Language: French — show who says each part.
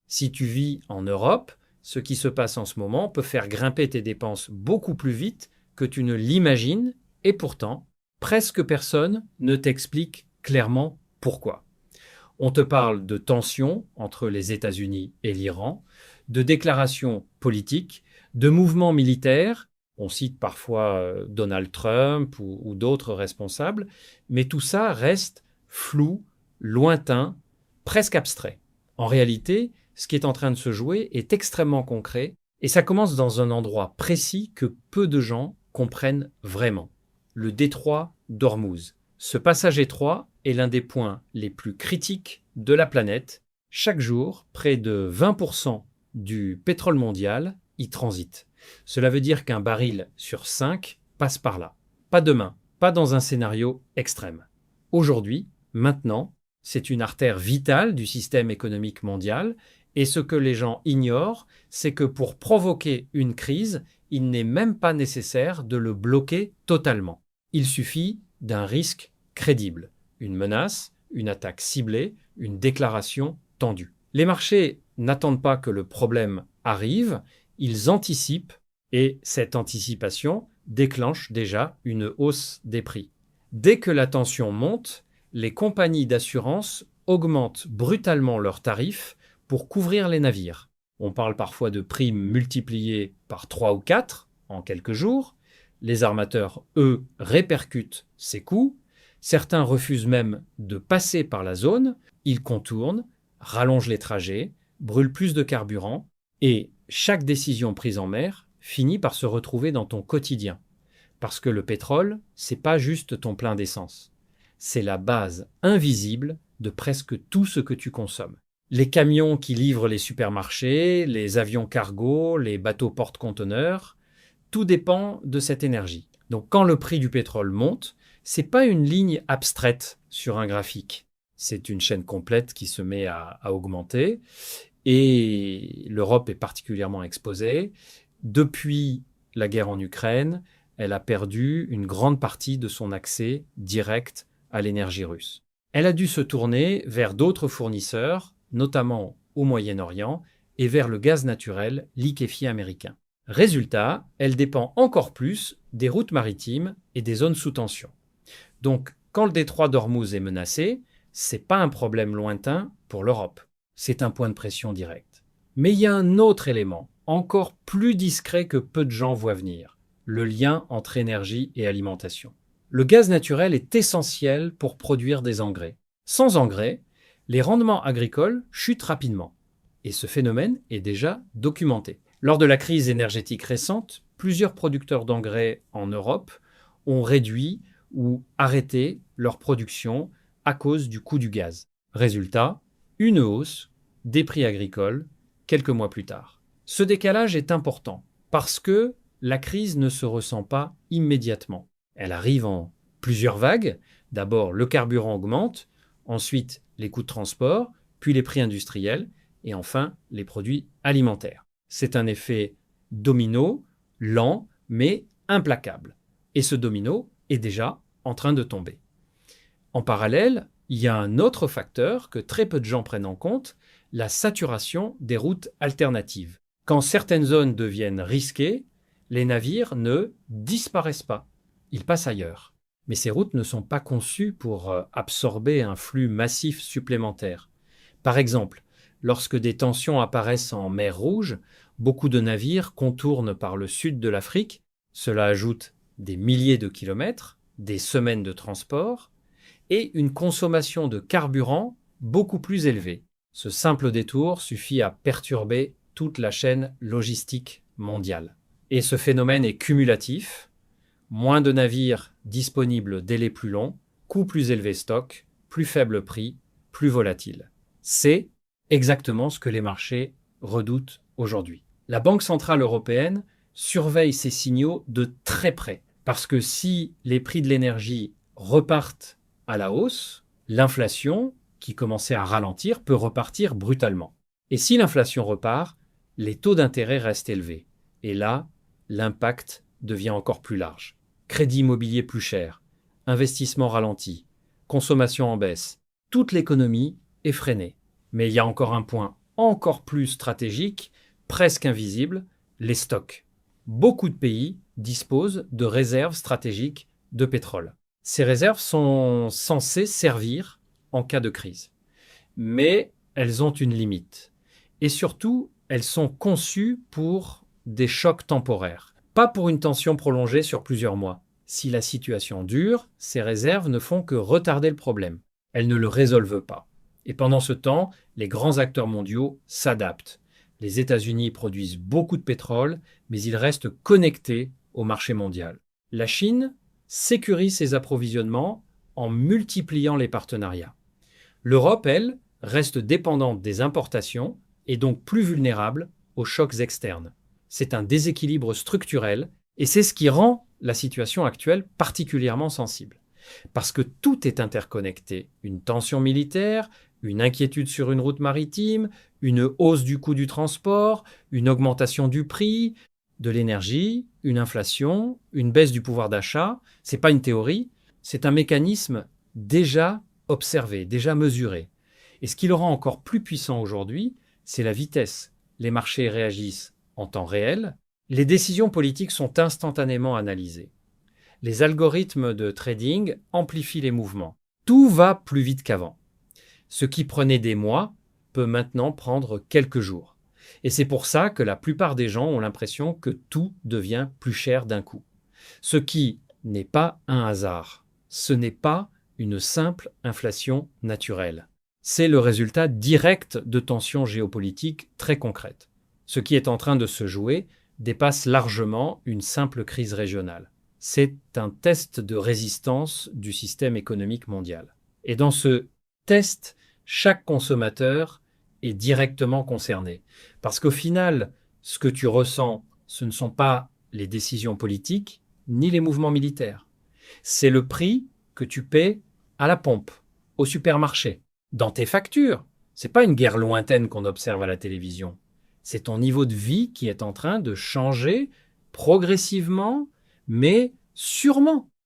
Speaker 1: Si tu vis en Europe, ce qui se passe en ce moment peut faire grimper tes dépenses beaucoup plus vite que tu ne l'imagines et pourtant, presque personne ne t'explique clairement pourquoi. On te parle de tensions entre les États-Unis et l'Iran, de déclarations politiques, de mouvements militaires. On cite parfois Donald Trump ou d'autres responsables, mais tout ça reste flou, lointain, presque abstrait. En réalité, ce qui est en train de se jouer est extrêmement concret et ça commence dans un endroit précis que peu de gens comprennent vraiment. Le détroit d'Ormuz. Ce passage étroit est l'un des points les plus critiques de la planète. Chaque jour, près de 20% du pétrole mondial y transite. Cela veut dire qu'un baril sur 5 passe par là. Pas demain, pas dans un scénario extrême. Aujourd'hui, maintenant, c'est une artère vitale du système économique mondial et ce que les gens ignorent, c'est que pour provoquer une crise, il n'est même pas nécessaire de le bloquer totalement. Il suffit d'un risque crédible, une menace, une attaque ciblée, une déclaration tendue. Les marchés n'attendent pas que le problème arrive, ils anticipent et cette anticipation déclenche déjà une hausse des prix. Dès que la tension monte, les compagnies d'assurance augmentent brutalement leurs tarifs pour couvrir les navires. On parle parfois de primes multipliées par 3 ou 4 en quelques jours. Les armateurs, eux, répercutent ces coûts. Certains refusent même de passer par la zone. Ils contournent, rallongent les trajets, brûlent plus de carburant et chaque décision prise en mer finit par se retrouver dans ton quotidien. Parce que le pétrole, c'est pas juste ton plein d'essence. C'est la base invisible de presque tout ce que tu consommes. Les camions qui livrent les supermarchés, les avions cargo, les bateaux porte-conteneurs, tout dépend de cette énergie. Donc quand le prix du pétrole monte, c'est pas une ligne abstraite sur un graphique. C'est une chaîne complète qui se met à augmenter et l'Europe est particulièrement exposée. Depuis la guerre en Ukraine, elle a perdu une grande partie de son accès direct à l'énergie russe. Elle a dû se tourner vers d'autres fournisseurs, notamment au Moyen-Orient, et vers le gaz naturel liquéfié américain. Résultat, elle dépend encore plus des routes maritimes et des zones sous tension. Donc, quand le détroit d'Ormuz est menacé, c'est pas un problème lointain pour l'Europe. C'est un point de pression direct. Mais il y a un autre élément, encore plus discret que peu de gens voient venir, le lien entre énergie et alimentation. Le gaz naturel est essentiel pour produire des engrais. Sans engrais, les rendements agricoles chutent rapidement. Et ce phénomène est déjà documenté. Lors de la crise énergétique récente, plusieurs producteurs d'engrais en Europe ont réduit ou arrêté leur production à cause du coût du gaz. Résultat, une hausse des prix agricoles quelques mois plus tard. Ce décalage est important parce que la crise ne se ressent pas immédiatement. Elle arrive en plusieurs vagues. D'abord, le carburant augmente, ensuite les coûts de transport, puis les prix industriels et enfin les produits alimentaires. C'est un effet domino, lent, mais implacable. Et ce domino est déjà en train de tomber. En parallèle, il y a un autre facteur que très peu de gens prennent en compte, la saturation des routes alternatives. Quand certaines zones deviennent risquées, les navires ne disparaissent pas. Ils passent ailleurs. Mais ces routes ne sont pas conçues pour absorber un flux massif supplémentaire. Par exemple, lorsque des tensions apparaissent en mer Rouge, beaucoup de navires contournent par le sud de l'Afrique. Cela ajoute des milliers de kilomètres, des semaines de transport et une consommation de carburant beaucoup plus élevée. Ce simple détour suffit à perturber toute la chaîne logistique mondiale. Et ce phénomène est cumulatif. Moins de navires disponibles délai plus long, coût plus élevé stock, plus faible prix, plus volatile. C'est exactement ce que les marchés redoutent aujourd'hui. La Banque centrale européenne surveille ces signaux de très près parce que si les prix de l'énergie repartent à la hausse, l'inflation, qui commençait à ralentir, peut repartir brutalement. Et si l'inflation repart, les taux d'intérêt restent élevés. Et là, l'impact devient encore plus large. Crédit immobilier plus cher, investissement ralenti, consommation en baisse. Toute l'économie est freinée. Mais il y a encore un point encore plus stratégique, presque invisible, les stocks. Beaucoup de pays disposent de réserves stratégiques de pétrole. Ces réserves sont censées servir en cas de crise. Mais elles ont une limite. Et surtout, elles sont conçues pour des chocs temporaires, pas pour une tension prolongée sur plusieurs mois. Si la situation dure, ces réserves ne font que retarder le problème. Elles ne le résolvent pas. Et pendant ce temps, les grands acteurs mondiaux s'adaptent. Les États-Unis produisent beaucoup de pétrole, mais ils restent connectés au marché mondial. La Chine sécurise ses approvisionnements en multipliant les partenariats. L'Europe, elle, reste dépendante des importations et donc plus vulnérable aux chocs externes. C'est un déséquilibre structurel et c'est ce qui rend la situation actuelle particulièrement sensible. Parce que tout est interconnecté. Une tension militaire, une inquiétude sur une route maritime, une hausse du coût du transport, une augmentation du prix, de l'énergie, une inflation, une baisse du pouvoir d'achat. Ce n'est pas une théorie, c'est un mécanisme déjà observé, déjà mesuré. Et ce qui le rend encore plus puissant aujourd'hui, c'est la vitesse. Les marchés réagissent en temps réel. Les décisions politiques sont instantanément analysées. Les algorithmes de trading amplifient les mouvements. Tout va plus vite qu'avant. Ce qui prenait des mois peut maintenant prendre quelques jours. Et c'est pour ça que la plupart des gens ont l'impression que tout devient plus cher d'un coup. Ce qui n'est pas un hasard. Ce n'est pas une simple inflation naturelle. C'est le résultat direct de tensions géopolitiques très concrètes. Ce qui est en train de se jouer dépasse largement une simple crise régionale. C'est un test de résistance du système économique mondial. Et dans ce test, chaque consommateur est directement concerné. Parce qu'au final, ce que tu ressens, ce ne sont pas les décisions politiques ni les mouvements militaires. C'est le prix que tu paies à la pompe, au supermarché, dans tes factures. Ce n'est pas une guerre lointaine qu'on observe à la télévision. C'est ton niveau de vie qui est en train de changer progressivement, mais sûrement.